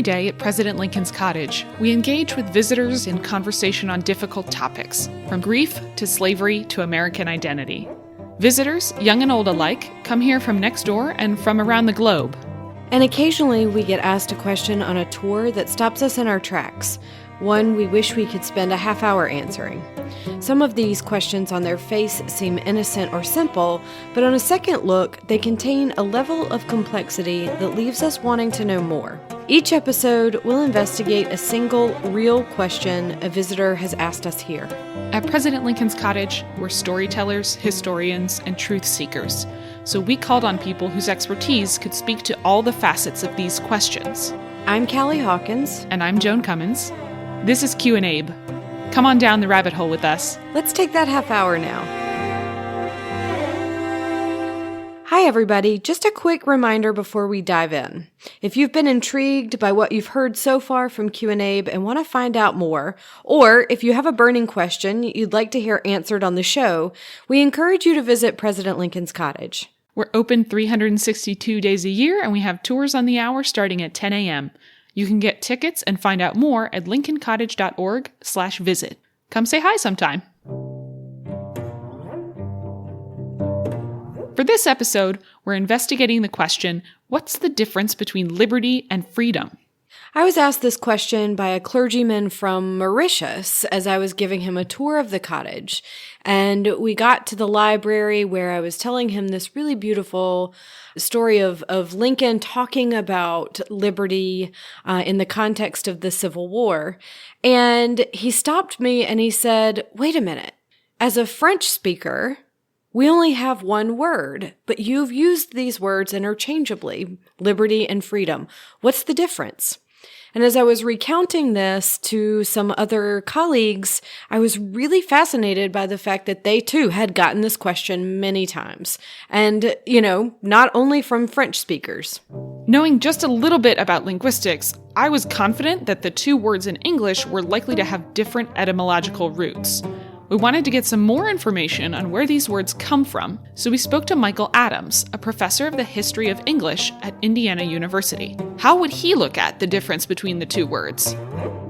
day at President Lincoln's cottage, we engage with visitors in conversation on difficult topics, from grief to slavery to American identity. Visitors, young and old alike, come here from next door and from around the globe. And occasionally we get asked a question on a tour that stops us in our tracks, one we wish we could spend a half hour answering. Some of these questions on their face seem innocent or simple, but on a second look, they contain a level of complexity that leaves us wanting to know more. Each episode will investigate a single, real question a visitor has asked us here. At President Lincoln's cottage, we're storytellers, historians, and truth seekers. So we called on people whose expertise could speak to all the facets of these questions. I'm Callie Hawkins. And I'm Joan Cummins. This is Q&Abe. Come on down the rabbit hole with us. Let's take that half hour now. Hi everybody, just a quick reminder before we dive in. If you've been intrigued by what you've heard so far from Q&Abe and want to find out more, or if you have a burning question you'd like to hear answered on the show, we encourage you to visit President Lincoln's cottage. We're open 362 days a year, and we have tours on the hour starting at 10 a.m. You can get tickets and find out more at lincolncottage.org/visit. Come say hi sometime. For this episode, we're investigating the question, what's the difference between liberty and freedom? I was asked this question by a clergyman from Mauritius as I was giving him a tour of the cottage. And we got to the library where I was telling him this really beautiful story of Lincoln talking about liberty in the context of the Civil War. And he stopped me and he said, wait a minute, as a French speaker, we only have one word, but you've used these words interchangeably, liberty and freedom. What's the difference? And as I was recounting this to some other colleagues, I was really fascinated by the fact that they too had gotten this question many times. And, not only from French speakers. Knowing just a little bit about linguistics, I was confident that the two words in English were likely to have different etymological roots. We wanted to get some more information on where these words come from, so we spoke to Michael Adams, a professor of the history of English at Indiana University. How would he look at the difference between the two words?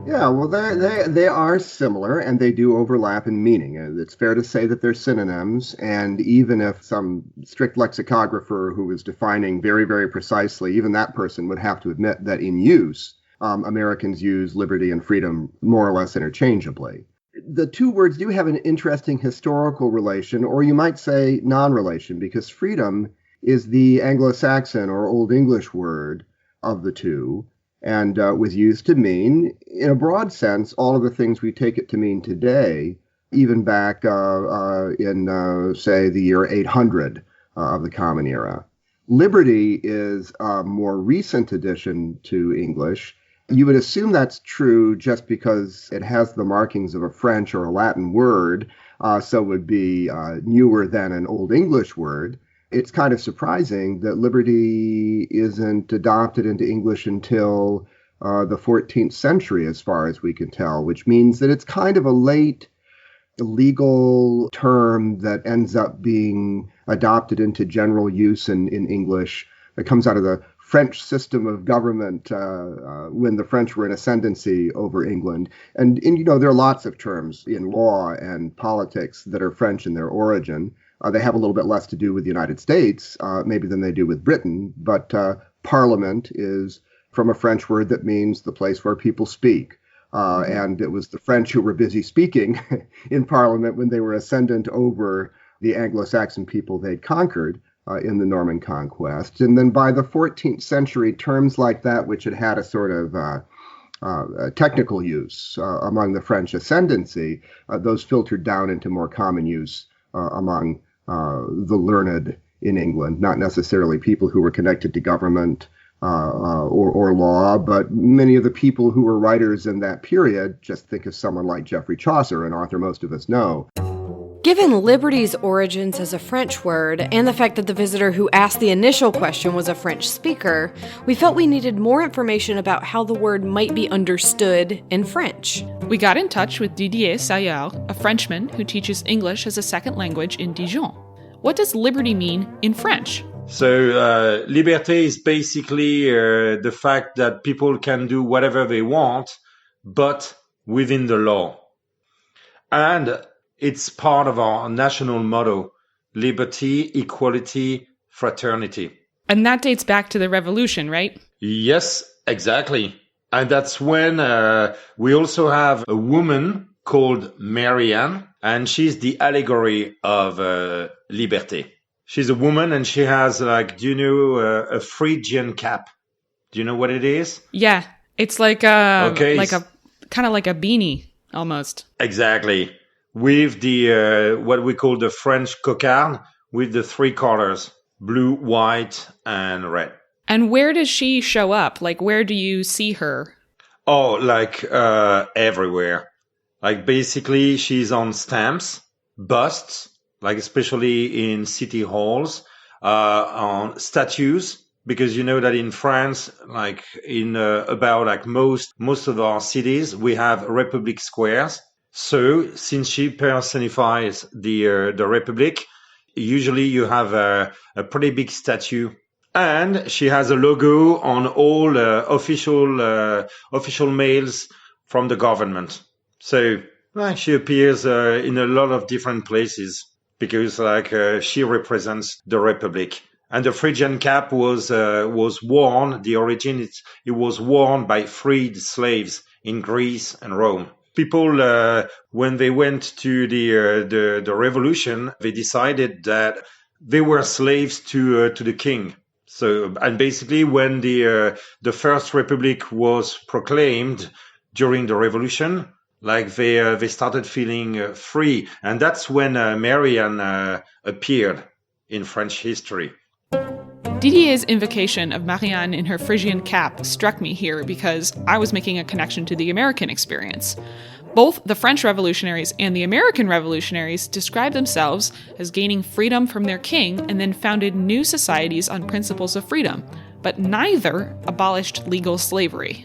Yeah, well, they are similar, and they do overlap in meaning. It's fair to say that they're synonyms, and even if some strict lexicographer who is defining very, very precisely, even that person would have to admit that in use, Americans use liberty and freedom more or less interchangeably. The two words do have an interesting historical relation, or you might say non-relation, because freedom is the Anglo-Saxon or Old English word of the two, and was used to mean, in a broad sense, all of the things we take it to mean today, even back in, say, the year 800 of the Common Era. Liberty is a more recent addition to English. You would assume that's true just because it has the markings of a French or a Latin word, so it would be newer than an Old English word. It's kind of surprising that liberty isn't adopted into English until the 14th century, as far as we can tell, which means that it's kind of a late legal term that ends up being adopted into general use in English. It comes out of the French system of government when the French were in ascendancy over England. And there are lots of terms in law and politics that are French in their origin. They have a little bit less to do with the United States, maybe than they do with Britain. But parliament is from a French word that means the place where people speak. And it was the French who were busy speaking in parliament when they were ascendant over the Anglo-Saxon people they'd conquered in the Norman conquest. And then by the 14th century, terms like that, which had a sort of technical use among the French ascendancy, those filtered down into more common use among the learned in England, not necessarily people who were connected to government or law, but many of the people who were writers in that period. Just think of someone like Geoffrey Chaucer, an author most of us know. Given liberty's origins as a French word, and the fact that the visitor who asked the initial question was a French speaker, we felt we needed more information about how the word might be understood in French. We got in touch with Didier Saillard, a Frenchman who teaches English as a second language in Dijon. What does liberty mean in French? So liberté is basically the fact that people can do whatever they want, but within the law. And it's part of our national motto, liberty, equality, fraternity. And that dates back to the revolution, right? Yes, exactly. And that's when we also have a woman called Marianne, and she's the allegory of liberté. She's a woman and she has do you know a Phrygian cap? Do you know what it is? Yeah, it's like a kind of like a beanie almost. Exactly. With the what we call the French cocarde, with the three colors, blue, white, and red. And where does she show up? Like, where do you see her? Oh, everywhere. Like basically she's on stamps, busts, like especially in city halls, on statues, because you know that in France, like in about like most of our cities, we have Republic squares. So since she personifies the Republic, usually you have a pretty big statue. And she has a logo on all official mails from the government. So she appears in a lot of different places because she represents the Republic. And the Phrygian cap was worn. The origin it was worn by freed slaves in Greece and Rome. People when they went to the revolution, they decided that they were slaves to the king. So, and basically when the First Republic was proclaimed during the revolution, they started feeling free. And that's when Marianne appeared in French history. Didier's invocation of Marianne in her Phrygian cap struck me here because I was making a connection to the American experience. Both the French revolutionaries and the American revolutionaries described themselves as gaining freedom from their king and then founded new societies on principles of freedom, but neither abolished legal slavery.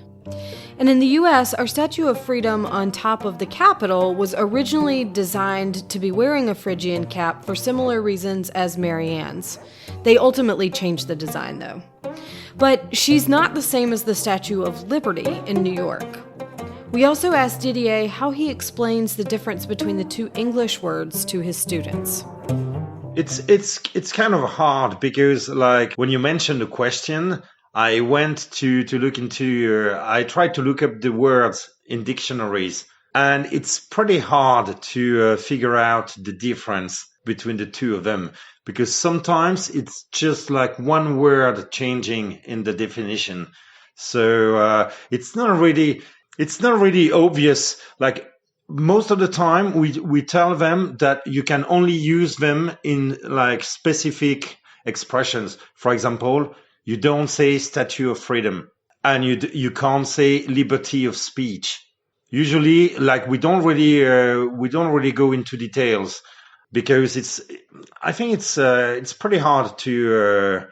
And in the U.S., our Statue of Freedom on top of the Capitol was originally designed to be wearing a Phrygian cap for similar reasons as Marianne's. They ultimately changed the design, though. But she's not the same as the Statue of Liberty in New York. We also asked Didier how he explains the difference between the two English words to his students. It's kind of hard because when you mentioned the question, I went to look into, I tried to look up the words in dictionaries, and it's pretty hard to figure out the difference between the two of them, because sometimes it's just like one word changing in the definition. So it's not really obvious. Like most of the time we tell them that you can only use them in specific expressions. For example, you don't say Statue of Freedom, and you can't say liberty of speech. Usually, we don't really go into details because I think it's pretty hard to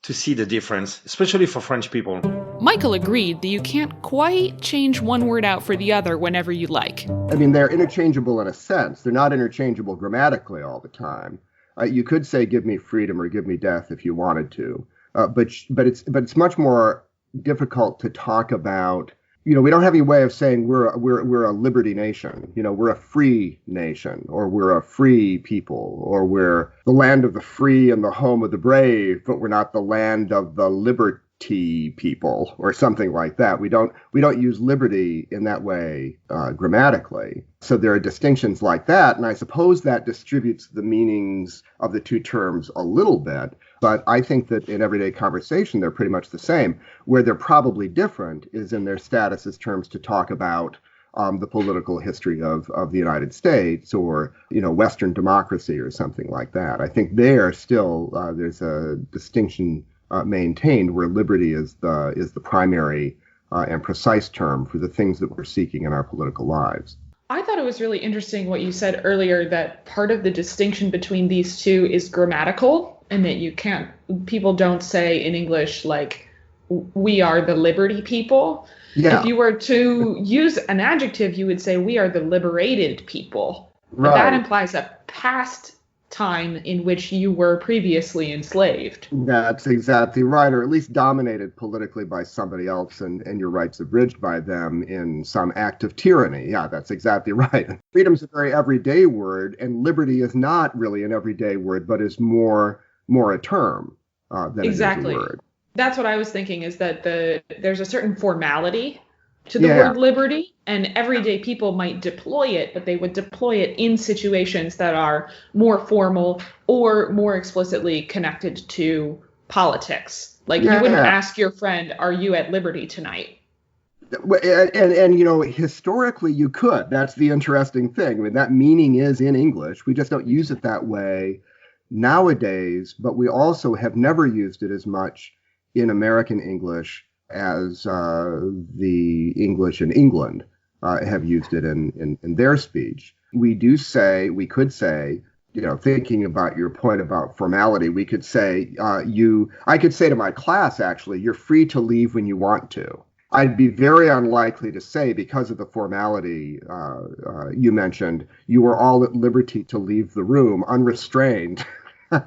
see the difference, especially for French people. Michael agreed that you can't quite change one word out for the other whenever you like. I mean, they're interchangeable in a sense. They're not interchangeable grammatically all the time. You could say "give me freedom" or "give me death" if you wanted to. But it's much more difficult to talk about. We don't have any way of saying we're a liberty nation. We're a free nation, or we're a free people, or we're the land of the free and the home of the brave, but we're not the land of the liberty people, or something like that. We don't use liberty in that way grammatically. So there are distinctions like that, and I suppose that distributes the meanings of the two terms a little bit. But I think that in everyday conversation, they're pretty much the same. Where they're probably different is in their status as terms to talk about the political history of the United States, or Western democracy, or something like that. I think there still there's a distinction maintained where liberty is the primary and precise term for the things that we're seeking in our political lives. I thought it was really interesting what you said earlier, that part of the distinction between these two is grammatical, and that people don't say in English, we are the liberty people. Yeah. If you were to use an adjective, you would say we are the liberated people. Right. But that implies a past time in which you were previously enslaved. That's exactly right, or at least dominated politically by somebody else and your rights abridged by them in some act of tyranny. Yeah, that's exactly right. Freedom's a very everyday word, and liberty is not really an everyday word, but is more a term than Exactly. it is a word. That's what I was thinking, is that there's a certain formality to the word liberty, and everyday people might deploy it, but they would deploy it in situations that are more formal or more explicitly connected to politics. Like you wouldn't ask your friend, "Are you at liberty tonight?" And you know, historically you could. That's the interesting thing. I mean, that meaning is in English. We just don't use it that way nowadays, but we also have never used it as much in American English as the English in England have used it in their speech. We could say, you know, thinking about your point about formality, we could say, I could say to my class, actually, you're free to leave when you want to. I'd be very unlikely to say, because of the formality you mentioned, you are all at liberty to leave the room unrestrained.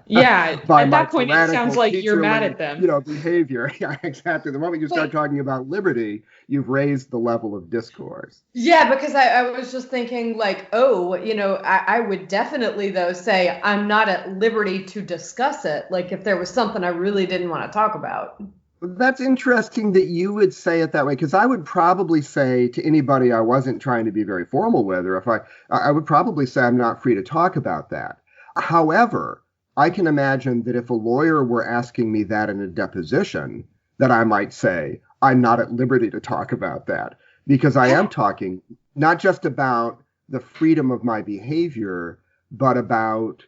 Yeah, at that point, it sounds like you're mad at them. You know, behavior. Yeah, exactly. The moment you start talking about liberty, you've raised the level of discourse. Yeah, because I was just thinking like, oh, you know, I would definitely, though, say I'm not at liberty to discuss it. Like if there was something I really didn't want to talk about. That's interesting that you would say it that way, because I would probably say to anybody I wasn't trying to be very formal with, or if I would probably say I'm not free to talk about that. However, I can imagine that if a lawyer were asking me that in a deposition, that I might say, I'm not at liberty to talk about that, because I am talking not just about the freedom of my behavior, but about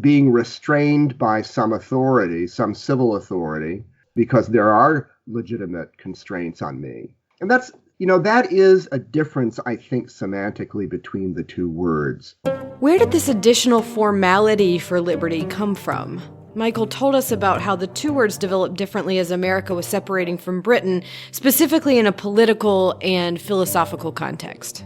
being restrained by some authority, some civil authority, because there are legitimate constraints on me. And that's, you know, that is a difference, I think, semantically between the two words. Where did this additional formality for liberty come from? Michael told us about how the two words developed differently as America was separating from Britain, specifically in a political and philosophical context.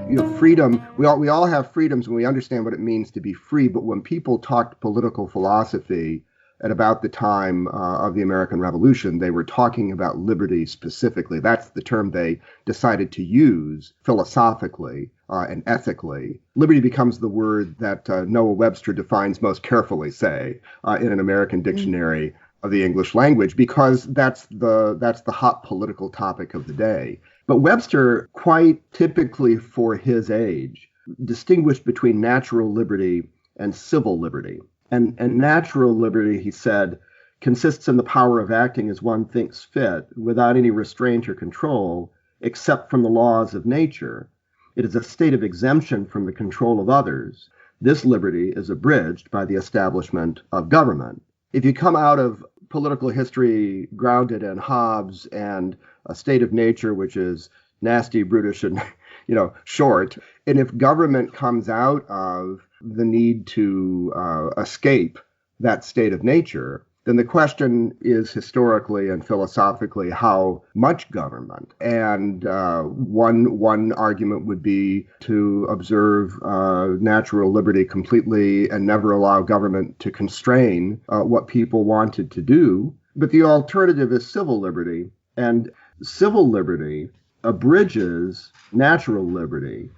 You know, freedom, we all have freedoms when we understand what it means to be free, but when people talked political philosophy at about the time of the American Revolution, they were talking about liberty specifically. That's the term they decided to use philosophically and ethically. Liberty becomes the word that Noah Webster defines most carefully, say, in an American dictionary of the English language, because that's the hot political topic of the day. But Webster, quite typically for his age, distinguished between natural liberty and civil liberty. And natural liberty, he said, consists in the power of acting as one thinks fit, without any restraint or control, except from the laws of nature. It is a state of exemption from the control of others. This liberty is abridged by the establishment of government. If you come out of political history grounded in Hobbes and a state of nature which is nasty, brutish, and short, and if government comes out of the need to escape that state of nature, then the question is historically and philosophically how much government. And one argument would be to observe natural liberty completely and never allow government to constrain what people wanted to do. But the alternative is civil liberty. And civil liberty abridges natural liberty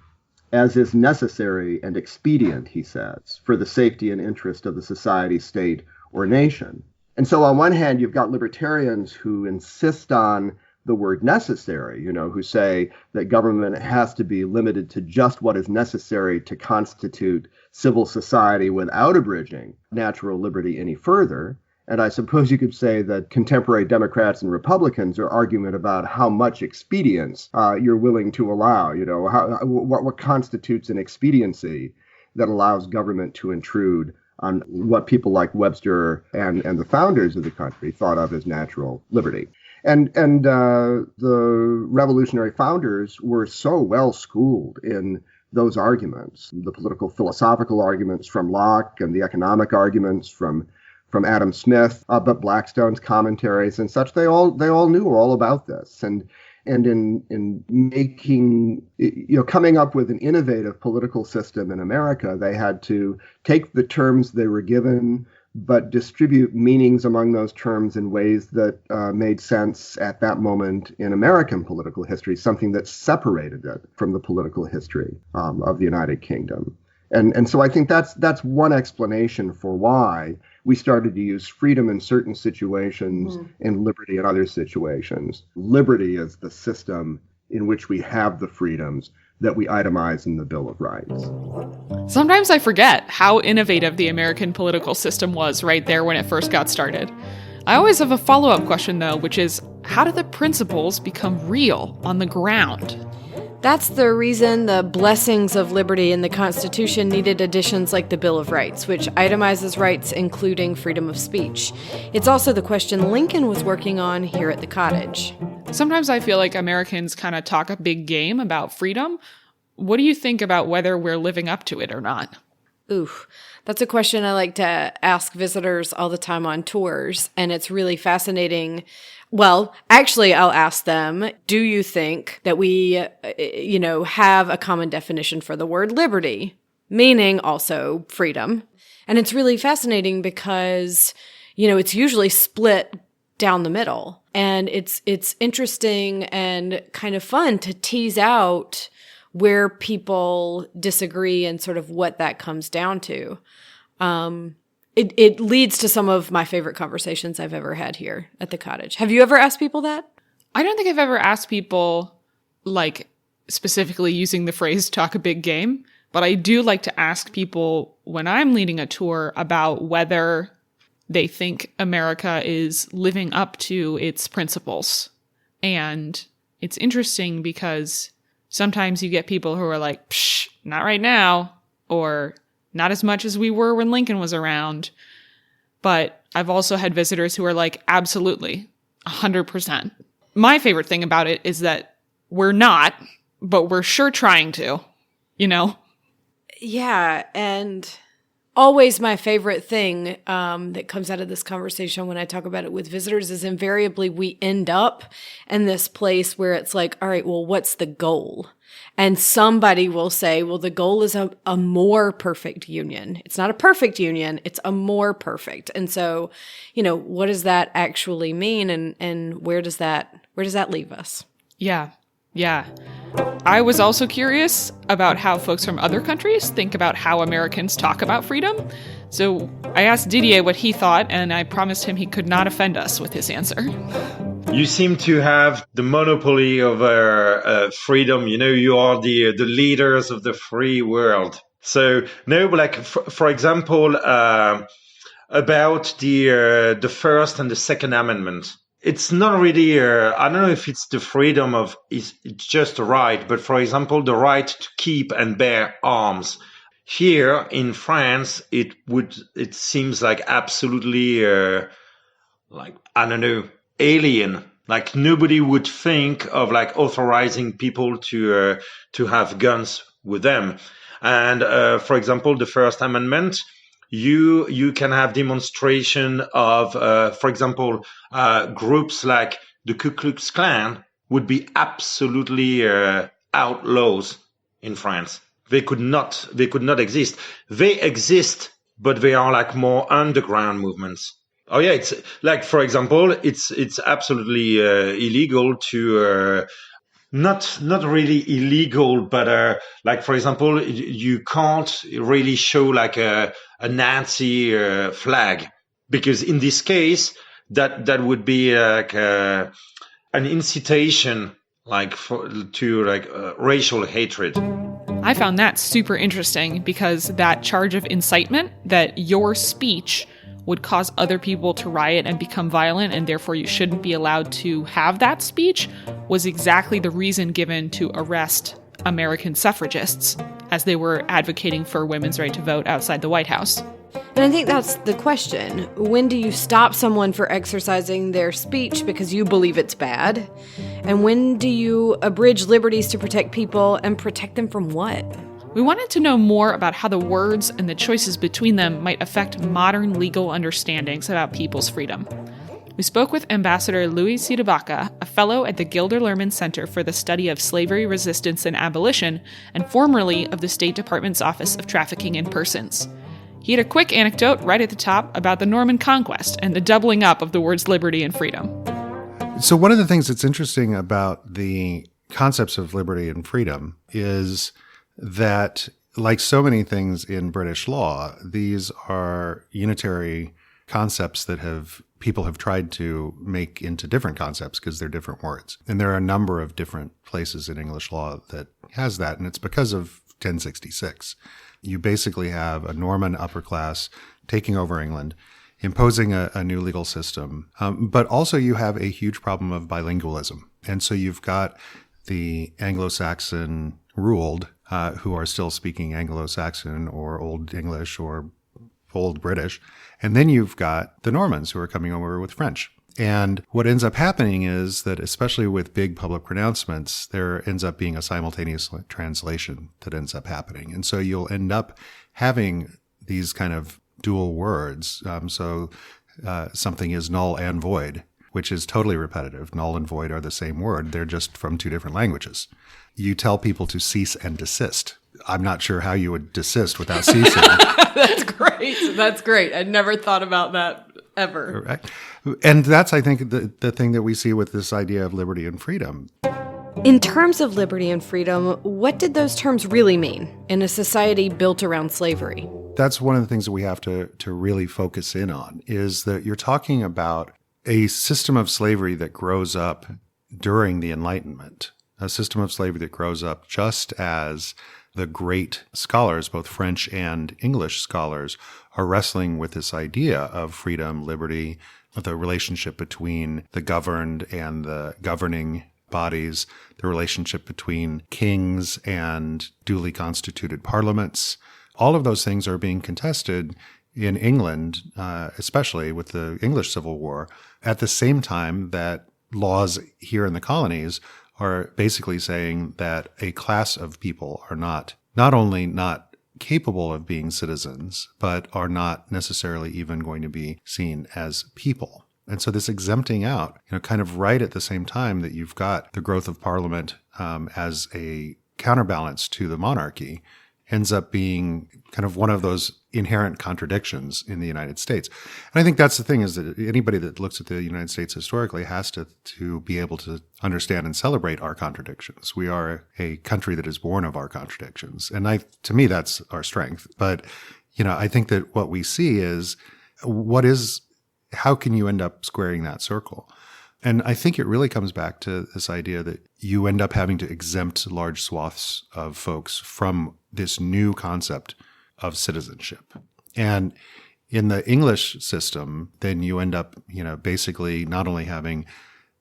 as is necessary and expedient, he says, for the safety and interest of the society, state, or nation. And so on one hand, you've got libertarians who insist on the word necessary, who say that government has to be limited to just what is necessary to constitute civil society without abridging natural liberty any further. And I suppose you could say that contemporary Democrats and Republicans are arguing about how much expedience you're willing to allow, what constitutes an expediency that allows government to intrude on what people like Webster and the founders of the country thought of as natural liberty. And the revolutionary founders were so well schooled in those arguments, the political philosophical arguments from Locke and the economic arguments from Adam Smith, but Blackstone's commentaries and such, they all knew all about this. And and in making, coming up with an innovative political system in America, they had to take the terms they were given, but distribute meanings among those terms in ways that made sense at that moment in American political history, something that separated it from the political history of the United Kingdom. And so I think that's one explanation for why we started to use freedom in certain situations and liberty in other situations. Liberty is the system in which we have the freedoms that we itemize in the Bill of Rights. Sometimes I forget how innovative the American political system was right there when it first got started. I always have a follow-up question, though, which is, how did the principles become real on the ground? That's the reason the blessings of liberty in the Constitution needed additions like the Bill of Rights, which itemizes rights including freedom of speech. It's also the question Lincoln was working on here at the cottage. Sometimes I feel like Americans kind of talk a big game about freedom. What do you think about whether we're living up to it or not? Ooh, that's a question I like to ask visitors all the time on tours, and it's really fascinating. Well, actually, I'll ask them, do you think that we, have a common definition for the word liberty, meaning also freedom? And it's really fascinating because, it's usually split down the middle. And it's interesting and kind of fun to tease out where people disagree and sort of what that comes down to. It leads to some of my favorite conversations I've ever had here at the cottage. Have you ever asked people that? I don't think I've ever asked people, specifically using the phrase talk a big game, but I do like to ask people when I'm leading a tour about whether they think America is living up to its principles. And it's interesting because sometimes you get people who are like, psh, not right now, or not as much as we were when Lincoln was around. But I've also had visitors who are like, absolutely, 100%. My favorite thing about it is that we're not, but we're sure trying to, Yeah, and always my favorite thing that comes out of this conversation when I talk about it with visitors is invariably we end up in this place where it's like, all right, well, what's the goal? And somebody will say, well, the goal is a more perfect union. It's not a perfect union. It's a more perfect. And so, what does that actually mean? And where does that leave us? Yeah. I was also curious about how folks from other countries think about how Americans talk about freedom. So I asked Didier what he thought, and I promised him he could not offend us with his answer. You seem to have the monopoly of freedom. You are the leaders of the free world. So no, for example, about the First and the Second Amendment. It's not really, I don't know if it's the freedom it's just a right, but for example, the right to keep and bear arms. Here in France, it seems like absolutely, alien. Like nobody would think of authorizing people to have guns with them. And, for example, the First Amendment, you can have demonstration of, for example, groups like the Ku Klux Klan would be absolutely outlaws in France. They could not exist. They exist, but they are more underground movements. Oh yeah, it's for example, it's absolutely illegal to not really illegal, but for example, you can't really show a Nazi flag, because in this case that would be an incitation to racial hatred. I found that super interesting because that charge of incitement, that your speech would cause other people to riot and become violent, and therefore you shouldn't be allowed to have that speech, was exactly the reason given to arrest American suffragists as they were advocating for women's right to vote outside the White House. And I think that's the question. When do you stop someone for exercising their speech because you believe it's bad? And when do you abridge liberties to protect people, and protect them from what? We wanted to know more about how the words and the choices between them might affect modern legal understandings about people's freedom. We spoke with Ambassador Louis cdeBaca, a fellow at the Gilder Lehrman Center for the Study of Slavery Resistance and Abolition, and formerly of the State Department's Office of Trafficking in Persons. He had a quick anecdote right at the top about the Norman Conquest and the doubling up of the words liberty and freedom. So one of the things that's interesting about the concepts of liberty and freedom is that, like so many things in British law, these are unitary concepts that people have tried to make into different concepts because they're different words. And there are a number of different places in English law that has that, and it's because of 1066. You basically have a Norman upper class taking over England, imposing a new legal system. But also you have a huge problem of bilingualism. And so you've got the Anglo-Saxon ruled, who are still speaking Anglo-Saxon or Old English or Old British. And then you've got the Normans who are coming over with French. And what ends up happening is that, especially with big public pronouncements, there ends up being a simultaneous translation that ends up happening. And so you'll end up having these kind of dual words. Something is null and void, which is totally repetitive. Null and void are the same word. They're just from two different languages. You tell people to cease and desist. I'm not sure how you would desist without ceasing. That's great. That's great. I'd never thought about that ever. Right. And that's, I think, the thing that we see with this idea of liberty and freedom. In terms of liberty and freedom, what did those terms really mean in a society built around slavery? That's one of the things that we have to really focus in on, is that you're talking about a system of slavery that grows up during the Enlightenment, a system of slavery that grows up just as the great scholars, both French and English scholars, are wrestling with this idea of freedom, liberty, the relationship between the governed and the governing bodies, the relationship between kings and duly constituted parliaments. All of those things are being contested in England, especially with the English Civil War, at the same time that laws here in the colonies are basically saying that a class of people are not only not capable of being citizens, but are not necessarily even going to be seen as people. And so this exempting out, kind of right at the same time that you've got the growth of Parliament as a counterbalance to the monarchy, ends up being kind of one of those inherent contradictions in the United States. And I think that's the thing, is that anybody that looks at the United States historically has to be able to understand and celebrate our contradictions. We are a country that is born of our contradictions. And to me, that's our strength. But, I think that what we see is how can you end up squaring that circle? And I think it really comes back to this idea that you end up having to exempt large swaths of folks from this new concept of citizenship. And in the English system, then you end up, basically not only having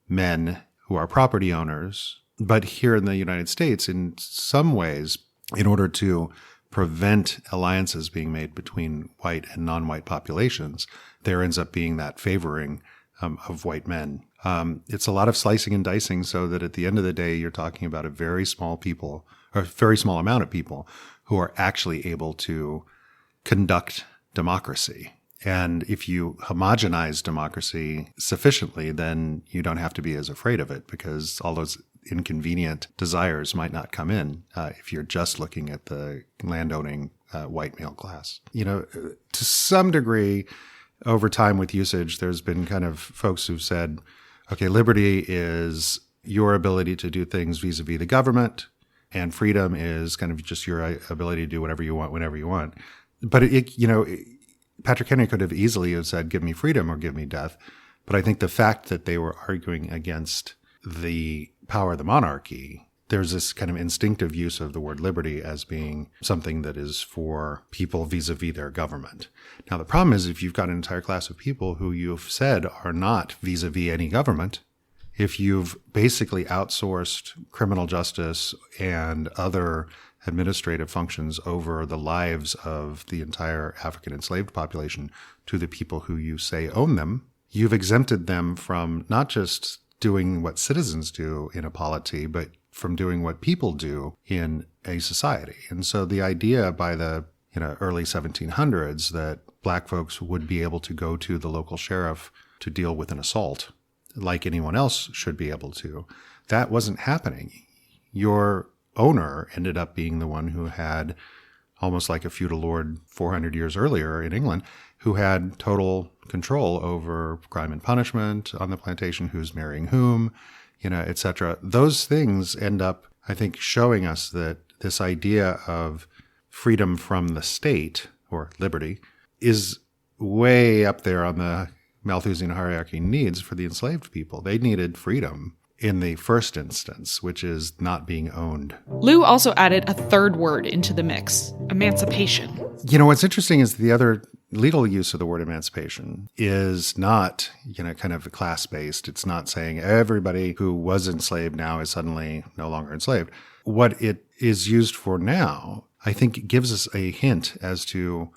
men who are property owners, but here in the United States, in some ways, in order to prevent alliances being made between white and non-white populations, there ends up being that favoring of white men. It's a lot of slicing and dicing, so that at the end of the day, you're talking about a very small amount of people who are actually able to conduct democracy. And if you homogenize democracy sufficiently, then you don't have to be as afraid of it, because all those inconvenient desires might not come in if you're just looking at the landowning white male class. To some degree, over time with usage, there's been kind of folks who've said, okay, liberty is your ability to do things vis-a-vis the government, and freedom is kind of just your ability to do whatever you want, whenever you want. But Patrick Henry could have easily have said, give me freedom or give me death. But I think the fact that they were arguing against the power of the monarchy, there's this kind of instinctive use of the word liberty as being something that is for people vis-a-vis their government. Now, the problem is, if you've got an entire class of people who you've said are not vis-a-vis any government, if you've basically outsourced criminal justice and other administrative functions over the lives of the entire African enslaved population to the people who you say own them, you've exempted them from not just doing what citizens do in a polity, but from doing what people do in a society. And so the idea by the early 1700s that black folks would be able to go to the local sheriff to deal with an assault like anyone else should be able to. That wasn't happening. Your owner ended up being the one who had, almost like a feudal lord 400 years earlier in England, who had total control over crime and punishment on the plantation, who's marrying whom, etc. Those things end up, I think, showing us that this idea of freedom from the state, or liberty, is way up there on the Malthusian hierarchy needs for the enslaved people. They needed freedom in the first instance, which is not being owned. Lou also added a third word into the mix, emancipation. What's interesting is the other legal use of the word emancipation is not, kind of class-based. It's not saying everybody who was enslaved now is suddenly no longer enslaved. What it is used for now, I think, gives us a hint as to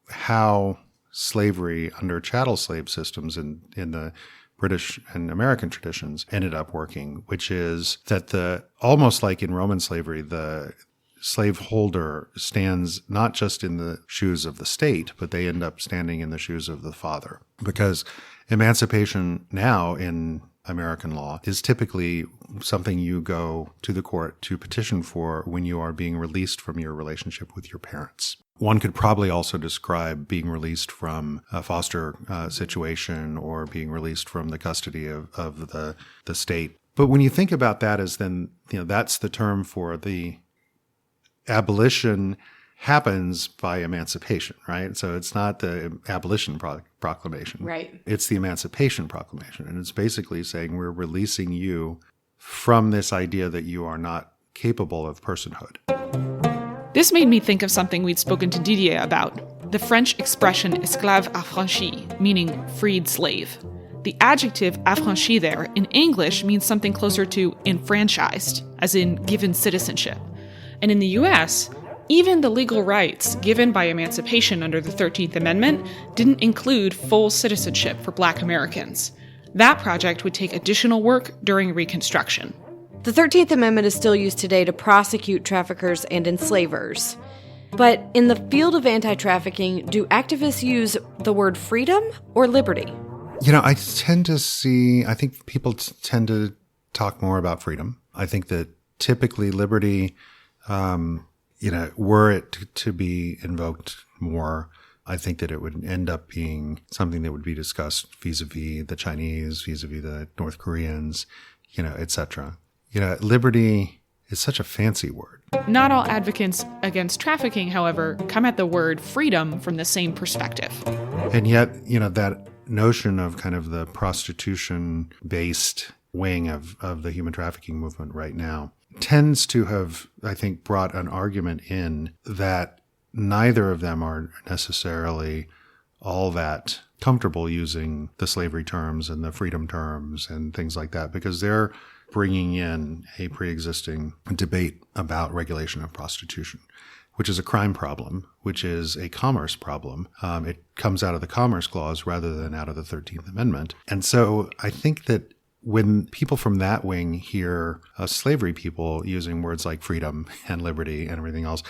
how slavery under chattel slave systems in the British and American traditions ended up working, which is that almost like in Roman slavery, the slaveholder stands not just in the shoes of the state, but they end up standing in the shoes of the father. Because emancipation now in American law is typically something you go to the court to petition for when you are being released from your relationship with your parents. One could probably also describe being released from a foster situation or being released from the custody of the state. But when you think about that as then, that's the term for the abolition happens by emancipation, right? So it's not the abolition proclamation. Right. It's the Emancipation Proclamation. And it's basically saying we're releasing you from this idea that you are not capable of personhood. This made me think of something we'd spoken to Didier about, the French expression esclave affranchi, meaning freed slave. The adjective affranchi there in English means something closer to enfranchised, as in given citizenship. And in the US, even the legal rights given by emancipation under the 13th Amendment didn't include full citizenship for Black Americans. That project would take additional work during Reconstruction. The 13th Amendment is still used today to prosecute traffickers and enslavers. But in the field of anti-trafficking, do activists use the word freedom or liberty? I think people tend to talk more about freedom. I think that typically liberty, were it to be invoked more, I think that it would end up being something that would be discussed vis-a-vis the Chinese, vis-a-vis the North Koreans, etc. Liberty is such a fancy word. Not all advocates against trafficking, however, come at the word freedom from the same perspective. And yet, that notion of kind of the prostitution-based wing of the human trafficking movement right now tends to have, I think, brought an argument in that neither of them are necessarily all that comfortable using the slavery terms and the freedom terms and things like that, because they're bringing in a pre-existing debate about regulation of prostitution, which is a crime problem, which is a commerce problem. It comes out of the Commerce Clause rather than out of the 13th Amendment. And so I think that when people from that wing hear slavery people using words like freedom and liberty and everything else,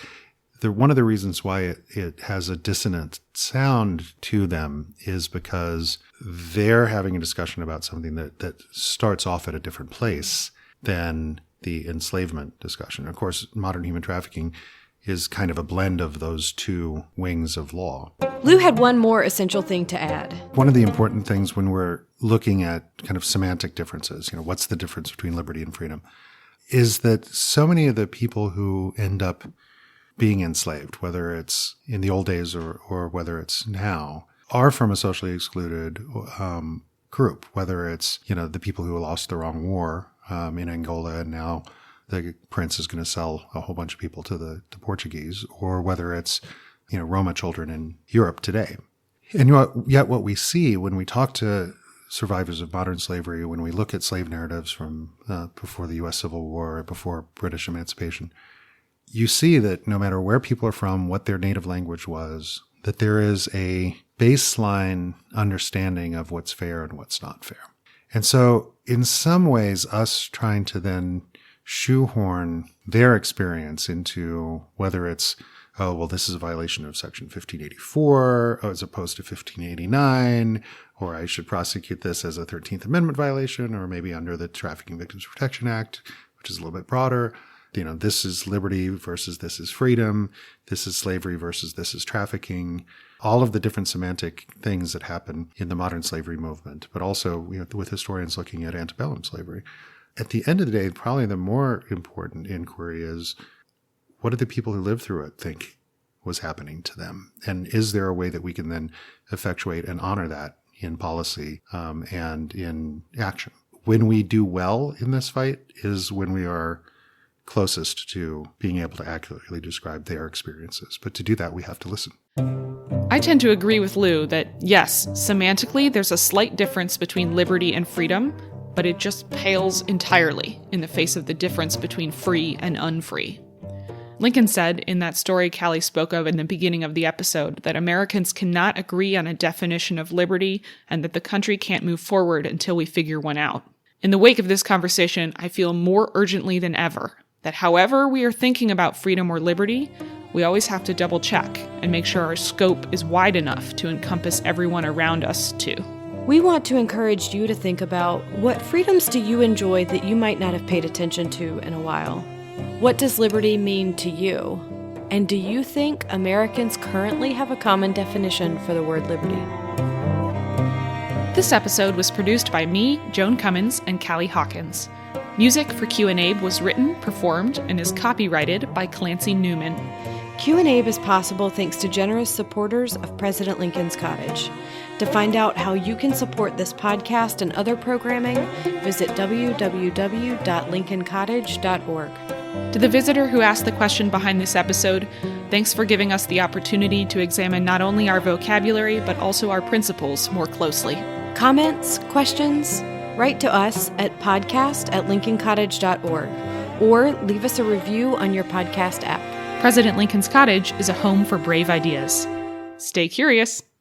one of the reasons why it has a dissonant sound to them is because they're having a discussion about something that starts off at a different place than the enslavement discussion. Of course, modern human trafficking is kind of a blend of those two wings of law. Lou had one more essential thing to add. One of the important things when we're looking at kind of semantic differences, what's the difference between liberty and freedom, is that so many of the people who end up being enslaved, whether it's in the old days or whether it's now, are from a socially excluded group, whether it's, the people who lost the wrong war in Angola and now the prince is going to sell a whole bunch of people to the Portuguese, or whether it's, Roma children in Europe today. And yet what we see when we talk to survivors of modern slavery, when we look at slave narratives from before the U.S. Civil War, before British emancipation, you see that no matter where people are from, what their native language was, that there is a baseline understanding of what's fair and what's not fair. And so in some ways, us trying to then shoehorn their experience into whether it's oh, well, this is a violation of Section 1584 as opposed to 1589, or I should prosecute this as a 13th Amendment violation, or maybe under the Trafficking Victims Protection Act, which is a little bit broader. This is liberty versus this is freedom. This is slavery versus this is trafficking. All of the different semantic things that happen in the modern slavery movement, but also with historians looking at antebellum slavery. At the end of the day, probably the more important inquiry is, what do the people who lived through it think was happening to them? And is there a way that we can then effectuate and honor that in policy and in action? When we do well in this fight is when we are closest to being able to accurately describe their experiences. But to do that, we have to listen. I tend to agree with Lou that, yes, semantically, there's a slight difference between liberty and freedom, but it just pales entirely in the face of the difference between free and unfree. Lincoln said in that story Callie spoke of in the beginning of the episode that Americans cannot agree on a definition of liberty and that the country can't move forward until we figure one out. In the wake of this conversation, I feel more urgently than ever that however we are thinking about freedom or liberty, we always have to double check and make sure our scope is wide enough to encompass everyone around us too. We want to encourage you to think about, what freedoms do you enjoy that you might not have paid attention to in a while? What does liberty mean to you? And do you think Americans currently have a common definition for the word liberty? This episode was produced by me, Joan Cummins, and Callie Hawkins. Music for Q&Abe was written, performed, and is copyrighted by Clancy Newman. Q&Abe is possible thanks to generous supporters of President Lincoln's Cottage. To find out how you can support this podcast and other programming, visit www.lincolncottage.org. To the visitor who asked the question behind this episode, thanks for giving us the opportunity to examine not only our vocabulary, but also our principles more closely. Comments, questions? Write to us at podcast@lincolncottage.org or leave us a review on your podcast app. President Lincoln's Cottage is a home for brave ideas. Stay curious.